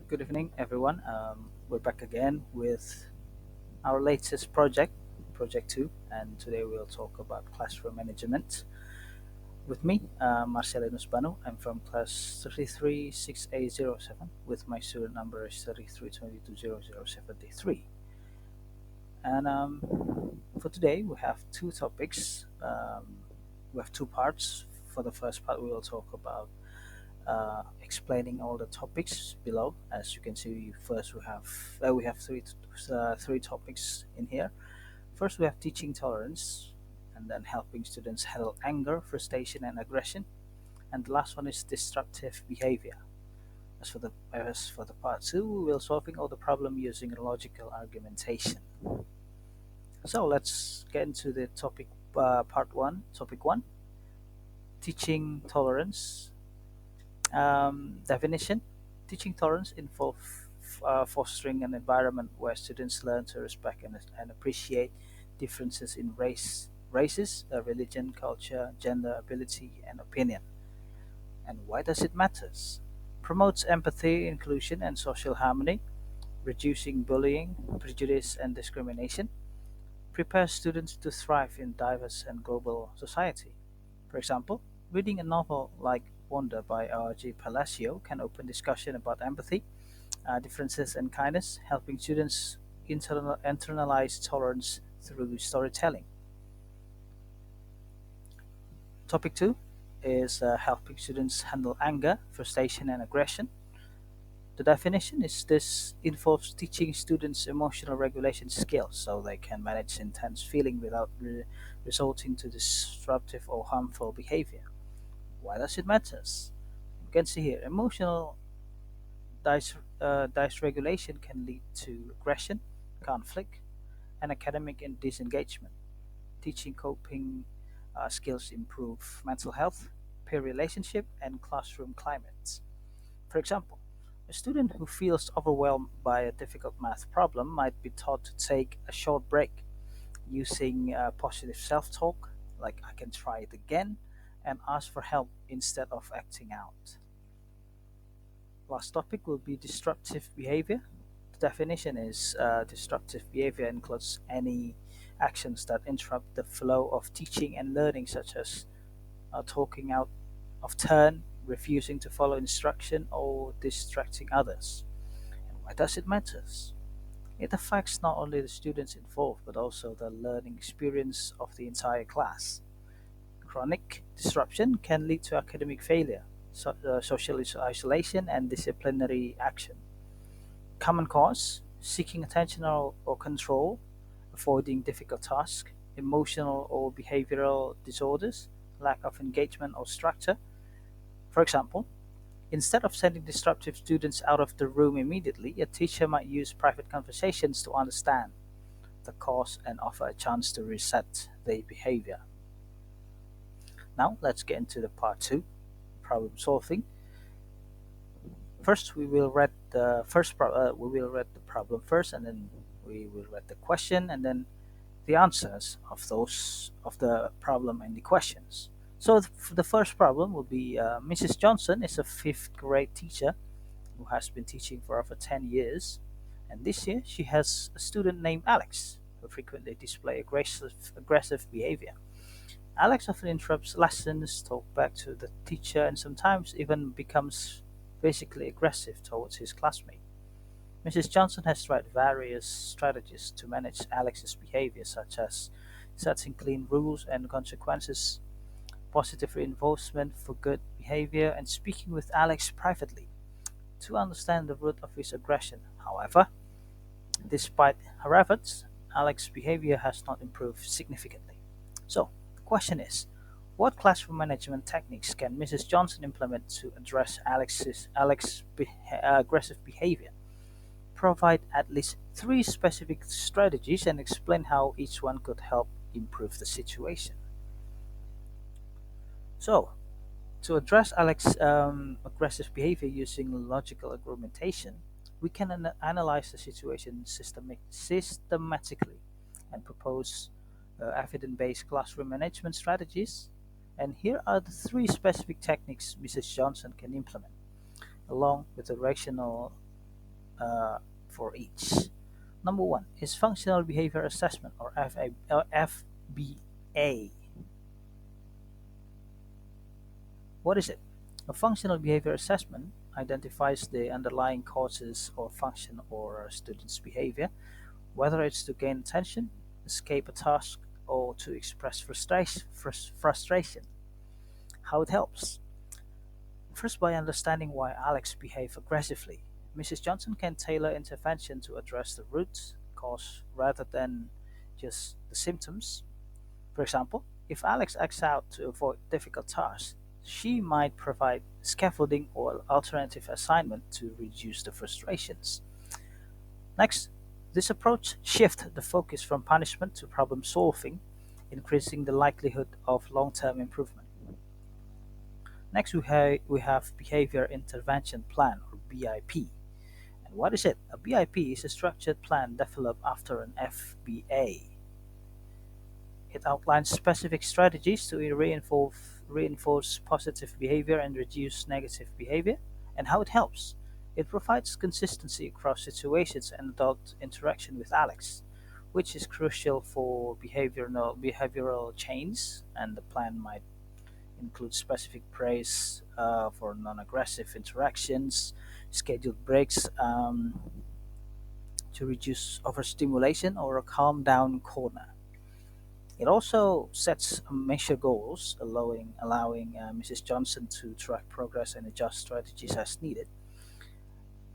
Good evening, everyone. We're back again with our latest project, Project 2, and today we'll talk about classroom management. With me, Marcellinus Bhanu. I'm from class 336807, with my student number is 33220073. And for today, we have two topics. We have two parts. For the first part, we will talk about explaining all the topics below. As you can see, first we have three topics in here. First, we have teaching tolerance, and then helping students handle anger, frustration, and aggression. And the last one is disruptive behavior. As for the part two, we will solving all the problem using logical argumentation. So let's get into the topic part one. Topic one: teaching tolerance. Definition: teaching tolerance involves fostering an environment where students learn to respect and appreciate differences in races, religion, culture, gender, ability, and opinion. And why does it matter? Promotes empathy, inclusion, and social harmony, reducing bullying, prejudice, and discrimination, prepares students to thrive in diverse and global society. For example, reading a novel like Wonder by R.G. Palacio can open discussion about empathy, differences, and kindness, helping students internalize tolerance through storytelling. Topic 2 is helping students handle anger, frustration, and aggression. The definition is this involves teaching students emotional regulation skills so they can manage intense feeling without resulting to disruptive or harmful behavior. Why does it matter? You can see here emotional dysregulation can lead to aggression, conflict, and academic disengagement. Teaching coping skills improve mental health, peer relationship, and classroom climates. For example, a student who feels overwhelmed by a difficult math problem might be taught to take a short break using positive self talk, like I can try it again, and ask for help instead of acting out. Last topic will be disruptive behavior. The definition is disruptive behavior includes any actions that interrupt the flow of teaching and learning, such as talking out of turn, refusing to follow instruction, or distracting others. And why does it matter? It affects not only the students involved but also the learning experience of the entire class. Chronic disruption can lead to academic failure, social isolation, and disciplinary action. Common cause: seeking attention or control, avoiding difficult tasks, emotional or behavioral disorders, lack of engagement or structure. For example, instead of sending disruptive students out of the room immediately, a teacher might use private conversations to understand the cause and offer a chance to reset their behavior. Now, let's get into the part two: problem solving. First, we will read the problem first, and then we will read the question, and then the answers of the problem and the questions. So the first problem will be Mrs. Johnson is a fifth grade teacher who has been teaching for over 10 years, and this year she has a student named Alex who frequently display aggressive behavior. Alex often interrupts lessons, talks back to the teacher, and sometimes even becomes physically aggressive towards his classmate. Mrs. Johnson has tried various strategies to manage Alex's behavior, such as setting clean rules and consequences, positive reinforcement for good behavior, and speaking with Alex privately to understand the root of his aggression. However, despite her efforts, Alex's behavior has not improved significantly. So, the question is, what classroom management techniques can Mrs. Johnson implement to address Alex's aggressive behavior? Provide at least three specific strategies and explain how each one could help improve the situation. So, to address Alex's aggressive behavior using logical argumentation, we can analyze the situation systematically and propose evidence-based classroom management strategies. And here are the three specific techniques Mrs. Johnson can implement, along with the rational uh, for each. Number one is functional behavior assessment or FBA. What is it? A functional behavior assessment identifies the underlying causes or function or a student's behavior, whether it's to gain attention, escape a task, or to express frustration. How it helps? First, by understanding why Alex behaved aggressively, Mrs. Johnson can tailor intervention to address the root cause rather than just the symptoms. For example, if Alex acts out to avoid difficult tasks, she might provide scaffolding or alternative assignment to reduce the frustrations. Next, this approach shifts the focus from punishment to problem solving, increasing the likelihood of long-term improvement. Next, we have Behavior Intervention Plan or BIP. And what is it? A BIP is a structured plan developed after an FBA. It outlines specific strategies to reinforce positive behavior and reduce negative behavior, and how it helps. It provides consistency across situations and adult interaction with Alex, which is crucial for behavioral change, and the plan might include specific praise for non-aggressive interactions, scheduled breaks to reduce overstimulation, or a calm down corner. It also sets measure goals, allowing Mrs. Johnson to track progress and adjust strategies as needed.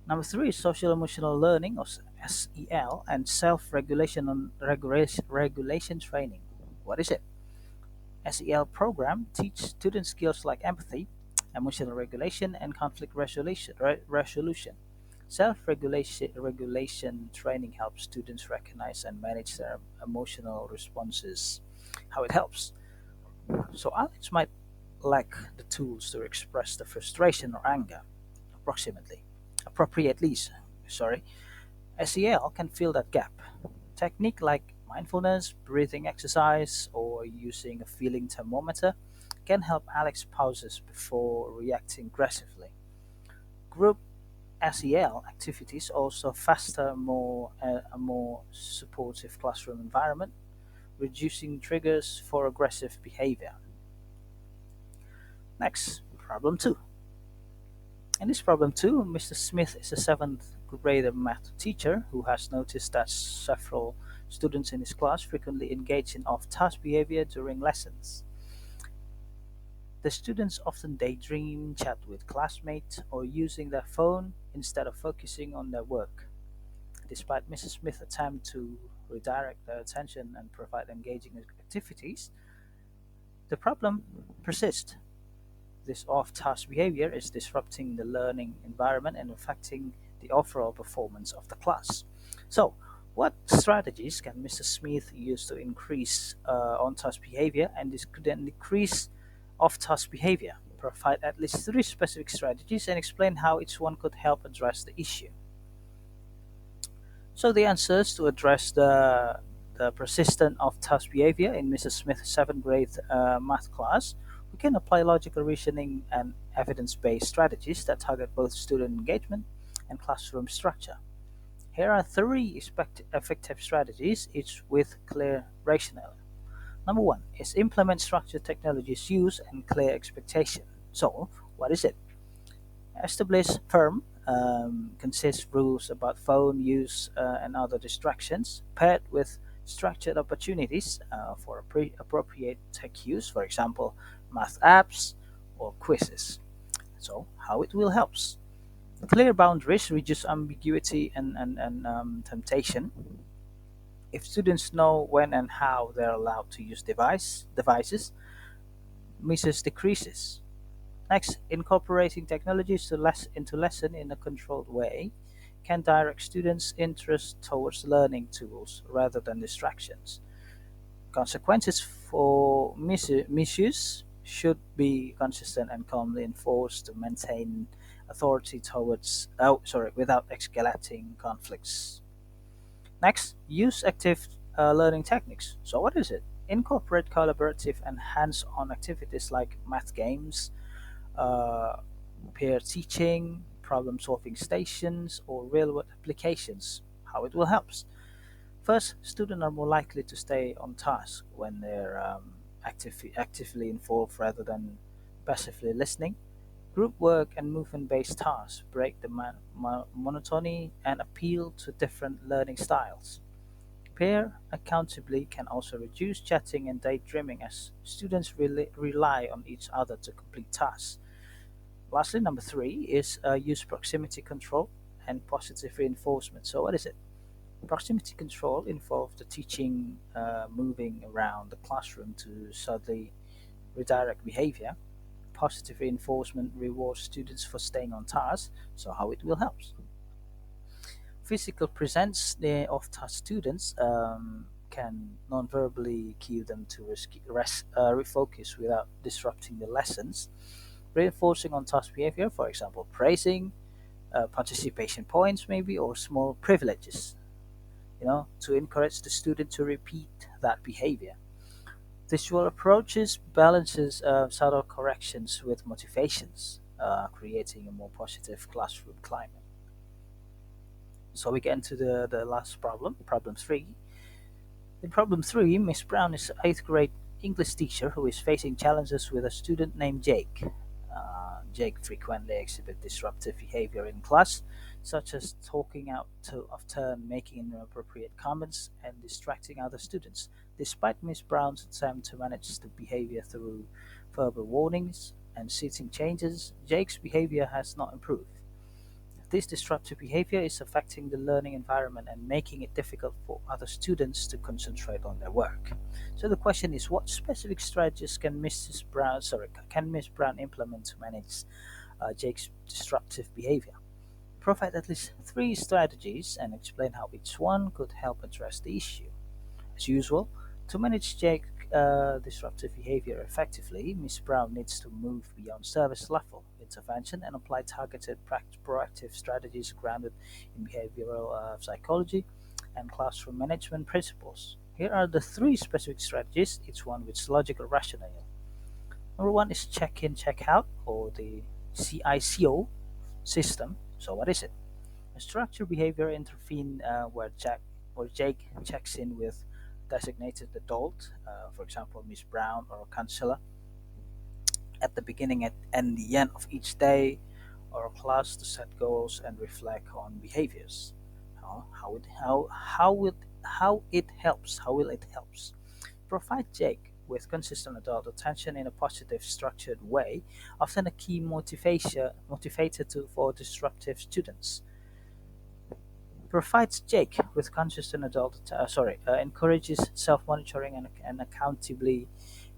Number three is social emotional learning, or SEL, and self-regulation on regulation training. What is it? SEL program teach students skills like empathy, emotional regulation, and conflict resolution. Self-regulation training helps students recognize and manage their emotional responses. How it helps? So Alex might lack the tools to express the frustration or anger appropriately. Sorry, SEL can fill that gap. Technique like mindfulness, breathing exercise, or using a feeling thermometer can help Alex pauses before reacting aggressively. Group SEL activities also foster a more supportive classroom environment, reducing triggers for aggressive behavior. Next, problem two. In this problem two, Mr. Smith is a seventh grader math teacher who has noticed that several students in his class frequently engage in off-task behavior during lessons. The students often daydream, chat with classmates, or using their phone instead of focusing on their work. Despite Mrs. Smith's attempt to redirect their attention and provide engaging activities, the problem persists. This off-task behavior is disrupting the learning environment and affecting the overall performance of the class. So, what strategies can Mr. Smith use to increase on-task behavior and then decrease off-task behavior? Provide at least three specific strategies and explain how each one could help address the issue. So, the answers to address the persistent off-task behavior in Mrs. Smith's seventh grade math class, we can apply logical reasoning and evidence-based strategies that target both student engagement and classroom structure. Here are three effective strategies, each with clear rationale. Number one is implement structured technologies use and clear expectation. So, what is it? Establish firm, consist rules about phone use and other distractions, paired with structured opportunities for appropriate tech use, for example, math apps or quizzes. So, how it will helps? Clear boundaries reduce ambiguity and temptation. If students know when and how they're allowed to use devices, misuse decreases. Next, incorporating technologies into lesson in a controlled way can direct students' interest towards learning tools rather than distractions. Consequences for misuse should be consistent and calmly enforced to maintain authority without escalating conflicts. Next, use active learning techniques. So, what is it? Incorporate collaborative and hands-on activities like math games, uh, peer teaching, problem-solving stations, or real-world applications. How it will help. First, students are more likely to stay on task when they're actively involved rather than passively listening. Group work and movement-based tasks break the monotony and appeal to different learning styles. Peer accountability can also reduce chatting and daydreaming as students rely on each other to complete tasks. Lastly, number three is use proximity control and positive reinforcement. So, what is it? Proximity control involves the teaching moving around the classroom to subtly redirect behavior. Positive reinforcement rewards students for staying on task. So, how it will help? Physical presence of task students can non-verbally cue them to refocus without disrupting the lessons. Reinforcing on task behavior, for example, praising, participation points maybe, or small privileges, to encourage the student to repeat that behavior. Visual approaches balances subtle corrections with motivations, creating a more positive classroom climate. So we get into the last problem, problem three. In problem three, Miss Brown is an eighth grade English teacher who is facing challenges with a student named Jake. Jake frequently exhibits disruptive behavior in class, such as talking out of turn, making inappropriate comments, and distracting other students. Despite Miss Brown's attempt to manage the behavior through verbal warnings and seating changes, Jake's behavior has not improved. This disruptive behavior is affecting the learning environment and making it difficult for other students to concentrate on their work. So the question is, what specific strategies can Miss Brown implement to manage Jake's disruptive behavior? Provide at least three strategies and explain how each one could help address the issue. As usual, to manage Jake's disruptive behavior effectively, Ms. Brown needs to move beyond service level intervention and apply targeted proactive strategies grounded in behavioral psychology and classroom management principles. Here are the three specific strategies, each one with logical rationale. Number one is check in, check out, or the CICO system. So, what is it? A structured behavior intervene where Jake checks in with designated adult, for example, Miss Brown or a counselor, at the beginning and the end of each day or class to set goals and reflect on behaviors. How will it helps? Provide Jake with consistent adult attention in a positive, structured way, often a key motivator for disruptive students. Provides Jake with consistent encourages self-monitoring and accountability,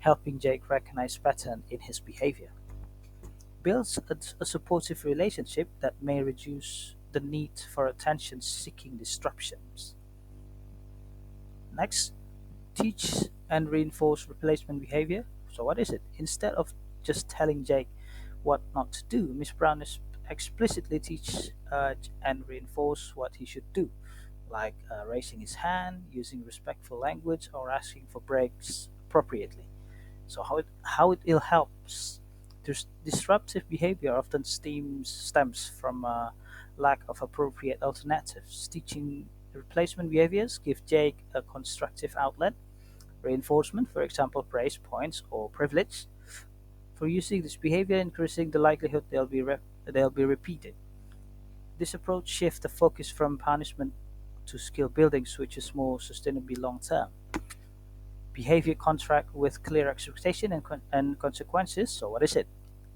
helping Jake recognize pattern in his behavior. Builds a supportive relationship that may reduce the need for attention-seeking disruptions. Next, teach and reinforce replacement behavior. So what is it? Instead of just telling Jake what not to do, Miss Brown is explicitly teach and reinforce what he should do, like raising his hand, using respectful language, or asking for breaks appropriately. So how it ill helps. Disruptive behavior often stems from a lack of appropriate alternatives. Teaching replacement behaviors give Jake a constructive outlet. Reinforcement, for example, praise points or privilege, for using this behavior, increasing the likelihood they'll be repeated. This approach shifts the focus from punishment to skill building, which is more sustainably long term. Behavior contract with clear expectation and consequences. So, what is it?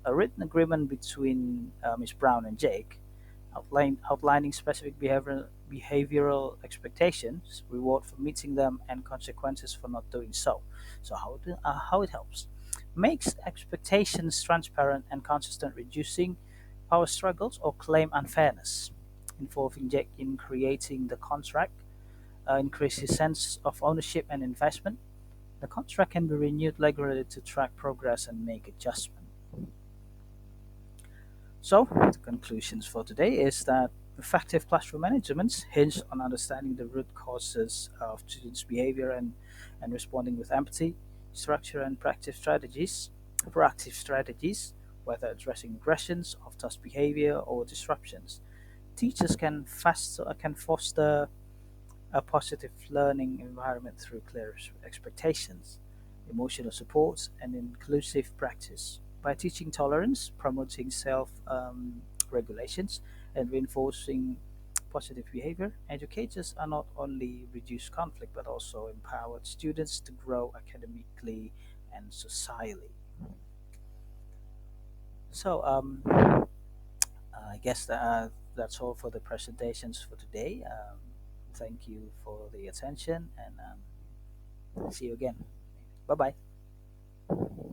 A written agreement between Ms. Brown and Jake, outlining specific behavioral expectations, reward for meeting them, and consequences for not doing so. So, how it helps? Makes expectations transparent and consistent, reducing power struggles or claim unfairness. Involving Jake in creating the contract, increase his sense of ownership and investment. The contract can be renewed regularly to track progress and make adjustments. So, the conclusions for today is that effective classroom management hinge on understanding the root causes of students' behavior and responding with empathy, structure, and proactive strategies whether addressing aggressions, off-task behavior, or disruptions. Teachers can foster a positive learning environment through clear expectations, emotional support, and inclusive practice. By teaching tolerance, promoting self regulations, and reinforcing positive behavior, educators are not only reduce conflict but also empower students to grow academically and socially. So, I guess that's all for the presentations for today. Thank you for the attention and see you again. Bye bye.